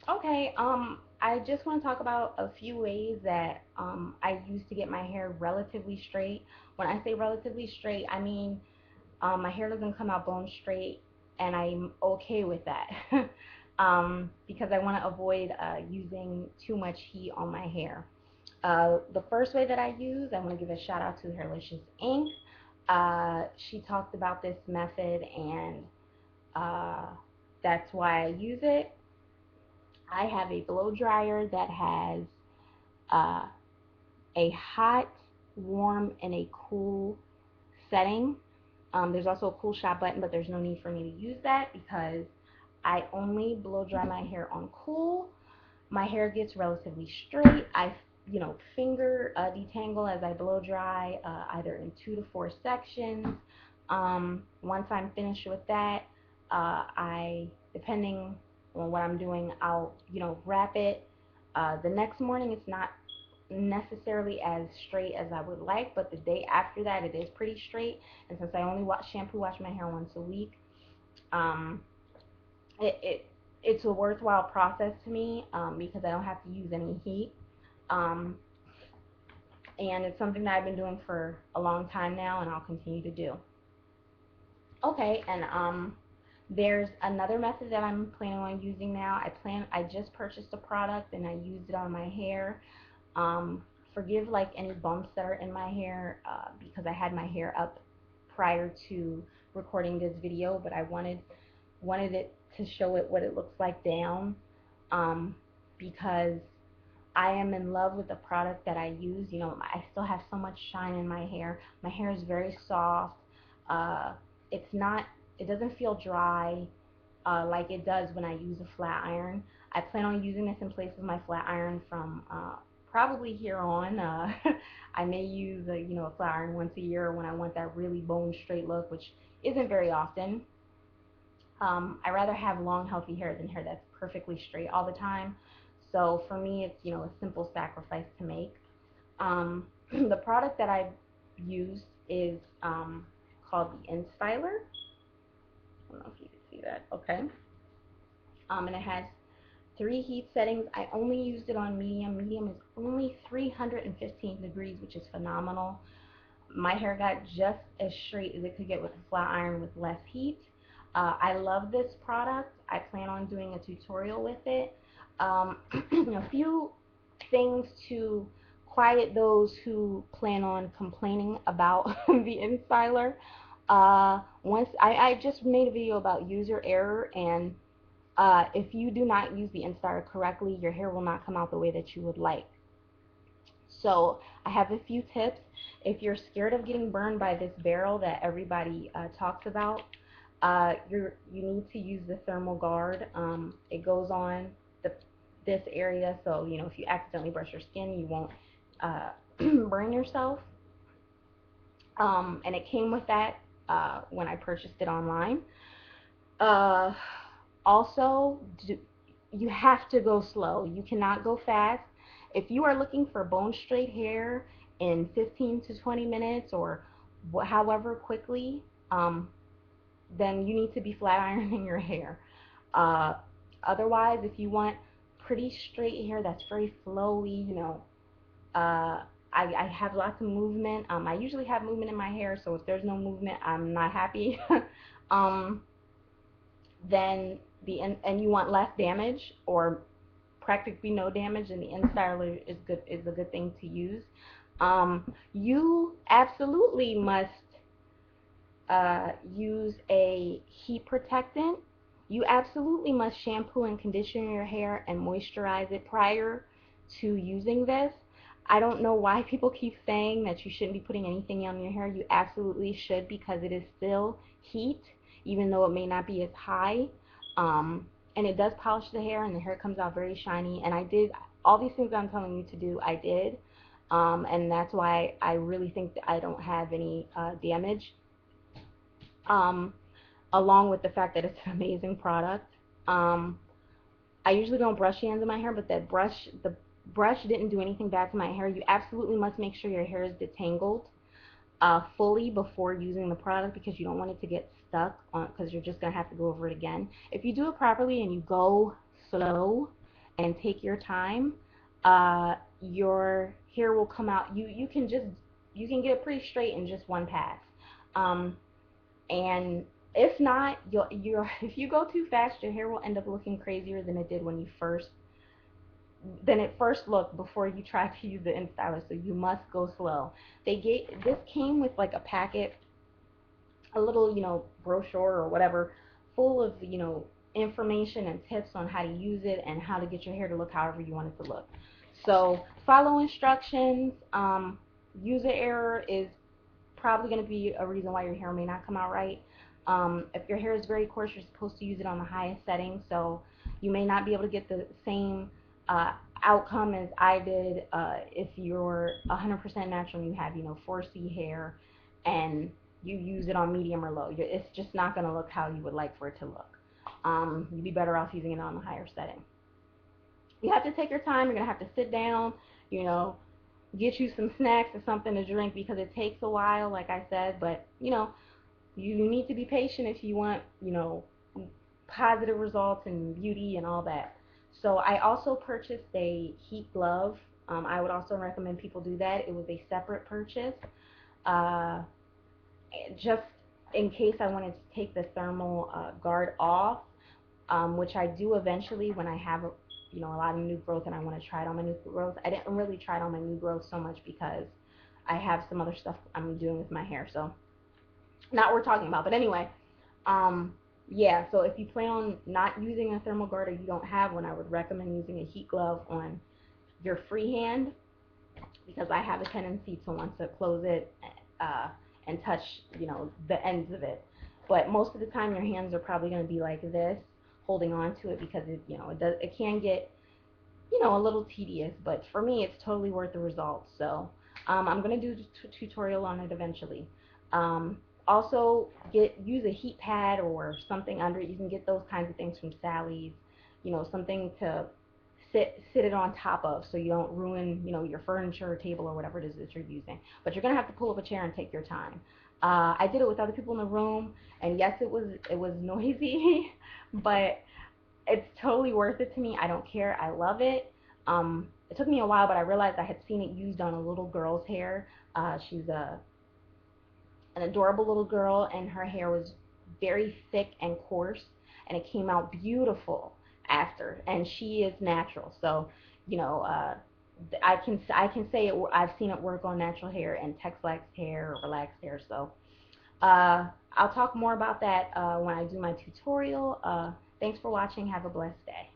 Okay, I just want to talk about a few ways that I use to get my hair relatively straight. When I say relatively straight, I mean my hair doesn't come out bone straight, and I'm okay with that because I want to avoid using too much heat on my hair. The first way that I use, I want to give a shout out to Hairlicious Ink. She talked about this method, and uh, that's why I use it. I have a blow dryer that has uh, a hot, warm, and a cool setting. There's also a cool shot button, but there's no need for me to use that because I only blow dry my hair on cool. My hair gets relatively straight. I, finger detangle as I blow dry, either in 2 to 4 sections. Once I'm finished with that, depending on what I'm doing, I'll, wrap it. The next morning, it's not necessarily as straight as I would like, but the day after that, it is pretty straight. And since I only wash my hair once a week, um, it, it it's a worthwhile process to me because I don't have to use any heat. Um, and it's something that I've been doing for a long time now, and I'll continue to do. Okay, and there's another method that I'm planning on using now. I just purchased a product and I used it on my hair. Um, Forgive like any bumps that are in my hair because I had my hair up prior to recording this video, but I wanted it to show it what it looks like down um, because I am in love with the product that I use. I still have so much shine in my hair. My hair is very soft. Uh, it's not. It doesn't feel dry like it does when I use a flat iron. I plan on using this in place of my flat iron from probably here on. I may use a flat iron once a year when I want that really bone straight look, which isn't very often. I rather have long, healthy hair than hair that's perfectly straight all the time. So for me, it's a simple sacrifice to make. The product that I use is called the InStyler. I don't know if you can see that. Okay. And it has 3 heat settings. I only used it on medium. Medium is only 315 degrees, which is phenomenal. My hair got just as straight as it could get with a flat iron with less heat. I love this product. I plan on doing a tutorial with it. A few things to quiet those who plan on complaining about the InStyler. Once I just made a video about user error, and if you do not use the InStyler correctly, your hair will not come out the way that you would like. So I have a few tips. If you're scared of getting burned by this barrel that everybody talks about, you need to use the thermal guard. It goes on the, this area, so if you accidentally brush your skin, you won't uh, burn yourself. And it came with that when I purchased it online. Uh, Also, you have to go slow. You cannot go fast. If you are looking for bone straight hair in 15 to 20 minutes or however quickly, um, then you need to be flat ironing your hair. Uh, Otherwise, if you want pretty straight hair that's very flowy, uh, I have lots of movement. I usually have movement in my hair, so if there's no movement, I'm not happy. um, then and you want less damage or practically no damage, then the InStyler is a good thing to use. You absolutely must use a heat protectant. You absolutely must shampoo and condition your hair and moisturize it prior to using this. I don't know why people keep saying that you shouldn't be putting anything on your hair. You absolutely should because it is still heat, even though it may not be as high. And it does polish the hair, and the hair comes out very shiny. And I did all these things I'm telling you to do. I did, and that's why I really think that I don't have any damage. Um, Along with the fact that it's an amazing product. Um, I usually don't brush the ends of my hair, but the brush didn't do anything bad to my hair. You absolutely must make sure your hair is detangled fully before using the product because you don't want it to get stuck on because you're just gonna have to go over it again. If you do it properly and you go slow, and take your time, your hair will come out. You can get it pretty straight in just one pass. Um, and if not, you're if you go too fast, your hair will end up looking crazier than it did when you first than it first looked before you try to use the InStyler. So you must go slow. This came with like a packet, a little, brochure or whatever, full of, information and tips on how to use it and how to get your hair to look however you want it to look. So follow instructions. User error is probably going to be a reason why your hair may not come out right. If your hair is very coarse, you're supposed to use it on the highest setting, so you may not be able to get the same uh, outcome as I did if you're 100% natural and you have, 4C hair and you use it on medium or low. It's just not going to look how you would like for it to look. You'd be better off using it on the higher setting. You have to take your time. You're going to have to sit down, you know, get you some snacks or something to drink because it takes a while, like I said, but, you need to be patient if you want, positive results and beauty and all that. So I also purchased a heat glove. I would also recommend people do that. It was a separate purchase, uh, just in case I wanted to take the thermal guard off, which I do eventually when I have, a lot of new growth and I want to try it on my new growth. I didn't really try it on my new growth so much because I have some other stuff I'm doing with my hair. So not worth talking about. But anyway, um, yeah, so if you plan on not using a thermal guard or you don't have one, I would recommend using a heat glove on your free hand because I have a tendency to want to close it uh, and touch, the ends of it. But most of the time, your hands are probably going to be like this, holding on to it because it can get, a little tedious. But for me, it's totally worth the results. So I'm going to do a tutorial on it eventually. Um, Also, use a heat pad or something under it. You can get those kinds of things from Sally's. Something to sit it on top of so you don't ruin, your furniture or table or whatever it is that you're using. But you're gonna have to pull up a chair and take your time. I did it with other people in the room, and yes, it was noisy, but it's totally worth it to me. I don't care. I love it. It took me a while, but I realized I had seen it used on a little girl's hair. She's an adorable little girl, and her hair was very thick and coarse, and it came out beautiful after. And she is natural, so you know, uh, I can say it. I've seen it work on natural hair and Texlax hair or relaxed hair. So I'll talk more about that when I do my tutorial. Thanks for watching. Have a blessed day.